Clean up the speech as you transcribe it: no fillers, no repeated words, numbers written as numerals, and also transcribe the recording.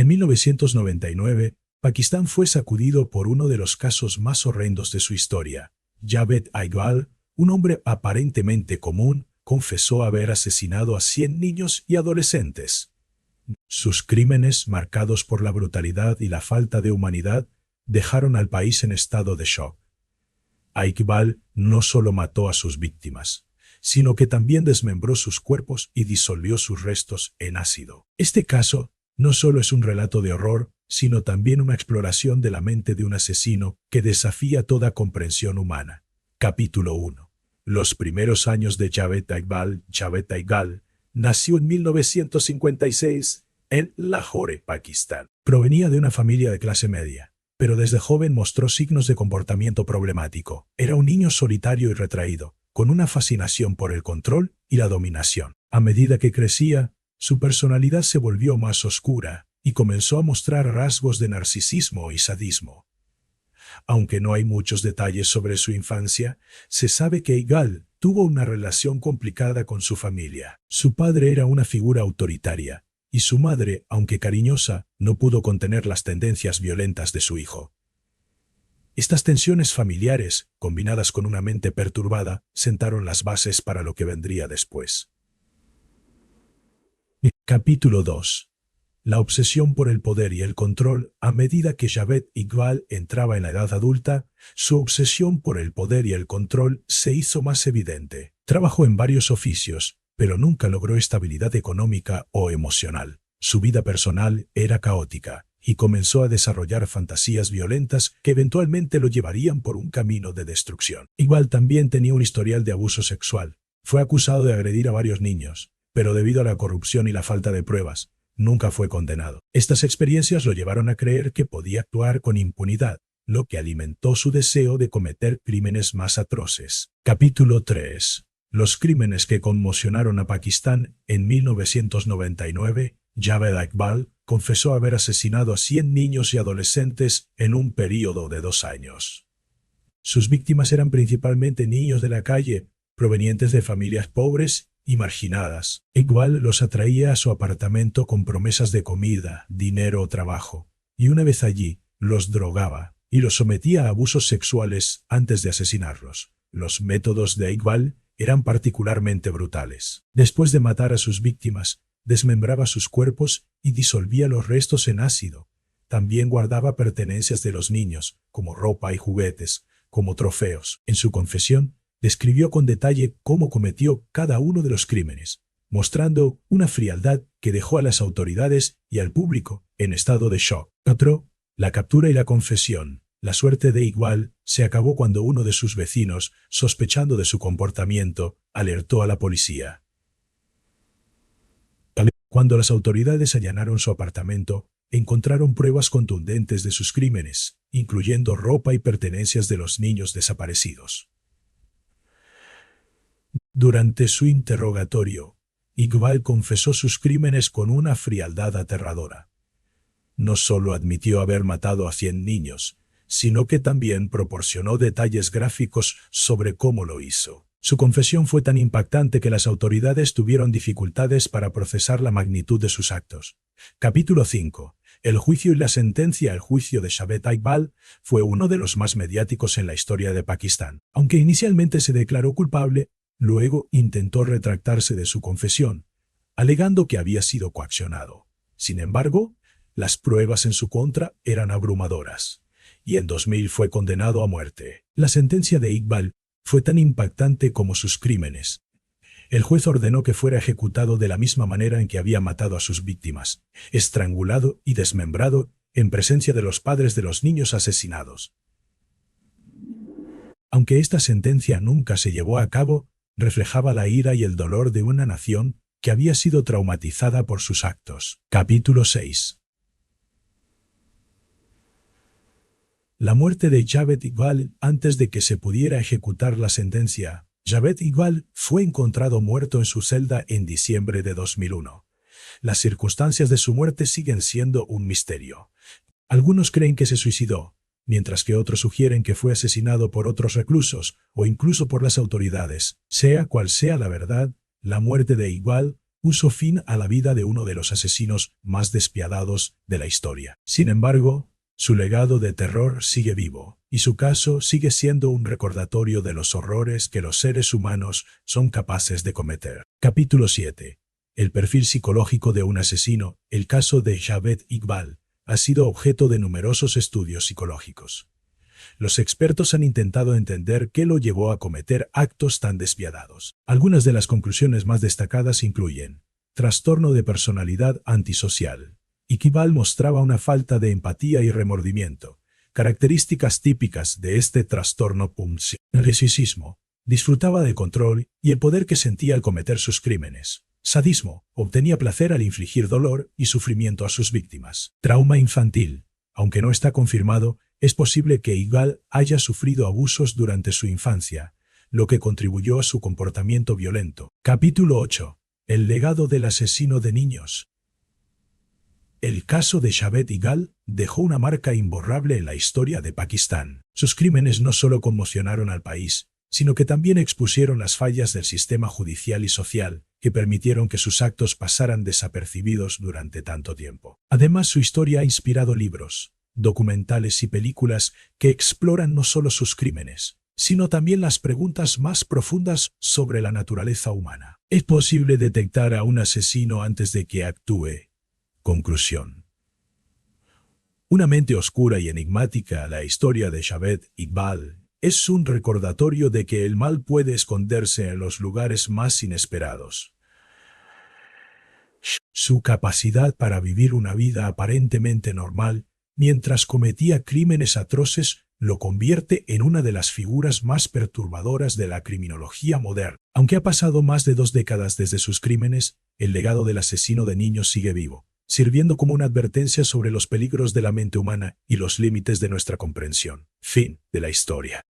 En 1999, Pakistán fue sacudido por uno de los casos más horrendos de su historia. Javed Iqbal, un hombre aparentemente común, confesó haber asesinado a 100 niños y adolescentes. Sus crímenes, marcados por la brutalidad y la falta de humanidad, dejaron al país en estado de shock. Iqbal no solo mató a sus víctimas, sino que también desmembró sus cuerpos y disolvió sus restos en ácido. Este caso no solo es un relato de horror, sino también una exploración de la mente de un asesino que desafía toda comprensión humana. Capítulo 1. Los primeros años de Javed Iqbal. Javed Iqbal nació en 1956 en Lahore, Pakistán. Provenía de una familia de clase media, pero desde joven mostró signos de comportamiento problemático. Era un niño solitario y retraído, con una fascinación por el control y la dominación. A medida que crecía, su personalidad se volvió más oscura y comenzó a mostrar rasgos de narcisismo y sadismo. Aunque no hay muchos detalles sobre su infancia, se sabe que Iqbal tuvo una relación complicada con su familia. Su padre era una figura autoritaria, y su madre, aunque cariñosa, no pudo contener las tendencias violentas de su hijo. Estas tensiones familiares, combinadas con una mente perturbada, sentaron las bases para lo que vendría después. Capítulo 2. La obsesión por el poder y el control. A medida que Javed Iqbal entraba en la edad adulta, su obsesión por el poder y el control se hizo más evidente. Trabajó en varios oficios, pero nunca logró estabilidad económica o emocional. Su vida personal era caótica y comenzó a desarrollar fantasías violentas que eventualmente lo llevarían por un camino de destrucción. Iqbal también tenía un historial de abuso sexual. Fue acusado de agredir a varios niños, pero debido a la corrupción y la falta de pruebas, nunca fue condenado. Estas experiencias lo llevaron a creer que podía actuar con impunidad, lo que alimentó su deseo de cometer crímenes más atroces. Capítulo 3. Los crímenes que conmocionaron a Pakistán. En 1999, Javed Iqbal confesó haber asesinado a 100 niños y adolescentes en un período de 2 años. Sus víctimas eran principalmente niños de la calle, provenientes de familias pobres y marginadas. Iqbal los atraía a su apartamento con promesas de comida, dinero o trabajo, y una vez allí, los drogaba y los sometía a abusos sexuales antes de asesinarlos. Los métodos de Iqbal eran particularmente brutales. Después de matar a sus víctimas, desmembraba sus cuerpos y disolvía los restos en ácido. También guardaba pertenencias de los niños, como ropa y juguetes, como trofeos. En su confesión, describió con detalle cómo cometió cada uno de los crímenes, mostrando una frialdad que dejó a las autoridades y al público en estado de shock. La captura y la confesión. La suerte de Iqbal se acabó cuando uno de sus vecinos, sospechando de su comportamiento, alertó a la policía. Cuando las autoridades allanaron su apartamento, encontraron pruebas contundentes de sus crímenes, incluyendo ropa y pertenencias de los niños desaparecidos. Durante su interrogatorio, Iqbal confesó sus crímenes con una frialdad aterradora. No solo admitió haber matado a 100 niños, sino que también proporcionó detalles gráficos sobre cómo lo hizo. Su confesión fue tan impactante que las autoridades tuvieron dificultades para procesar la magnitud de sus actos. Capítulo 5. El juicio y la sentencia. El juicio de Javed Iqbal fue uno de los más mediáticos en la historia de Pakistán. Aunque inicialmente se declaró culpable, luego intentó retractarse de su confesión, alegando que había sido coaccionado. Sin embargo, las pruebas en su contra eran abrumadoras, y en 2000 fue condenado a muerte. La sentencia de Iqbal fue tan impactante como sus crímenes. El juez ordenó que fuera ejecutado de la misma manera en que había matado a sus víctimas, estrangulado y desmembrado en presencia de los padres de los niños asesinados. Aunque esta sentencia nunca se llevó a cabo, reflejaba la ira y el dolor de una nación que había sido traumatizada por sus actos. Capítulo 6. La muerte de Javed Iqbal. Antes de que se pudiera ejecutar la sentencia, Javed Iqbal fue encontrado muerto en su celda en diciembre de 2001. Las circunstancias de su muerte siguen siendo un misterio. Algunos creen que se suicidó, mientras que otros sugieren que fue asesinado por otros reclusos o incluso por las autoridades. Sea cual sea la verdad, la muerte de Iqbal, puso fin a la vida de uno de los asesinos más despiadados de la historia. Sin embargo, su legado de terror sigue vivo, y su caso sigue siendo un recordatorio de los horrores que los seres humanos son capaces de cometer. Capítulo 7. El perfil psicológico de un asesino. El caso de Javed Iqbal ha sido objeto de numerosos estudios psicológicos. Los expertos han intentado entender qué lo llevó a cometer actos tan despiadados. Algunas de las conclusiones más destacadas incluyen: trastorno de personalidad antisocial. Iqbal mostraba una falta de empatía y remordimiento, características típicas de este trastorno. Narcisismo. Disfrutaba de control y el poder que sentía al cometer sus crímenes. Sadismo. Obtenía placer al infligir dolor y sufrimiento a sus víctimas. Trauma infantil. Aunque no está confirmado, es posible que Iqbal haya sufrido abusos durante su infancia, lo que contribuyó a su comportamiento violento. Capítulo 8. El legado del asesino de niños. El caso de Javed Iqbal dejó una marca imborrable en la historia de Pakistán. Sus crímenes no solo conmocionaron al país, sino que también expusieron las fallas del sistema judicial y social, que permitieron que sus actos pasaran desapercibidos durante tanto tiempo. Además, su historia ha inspirado libros, documentales y películas que exploran no solo sus crímenes, sino también las preguntas más profundas sobre la naturaleza humana. ¿Es posible detectar a un asesino antes de que actúe? Conclusión. Una mente oscura y enigmática, la historia de Javed Iqbal es un recordatorio de que el mal puede esconderse en los lugares más inesperados. Su capacidad para vivir una vida aparentemente normal mientras cometía crímenes atroces lo convierte en una de las figuras más perturbadoras de la criminología moderna. Aunque ha pasado más de 2 décadas desde sus crímenes, el legado del asesino de niños sigue vivo, sirviendo como una advertencia sobre los peligros de la mente humana y los límites de nuestra comprensión. Fin de la historia.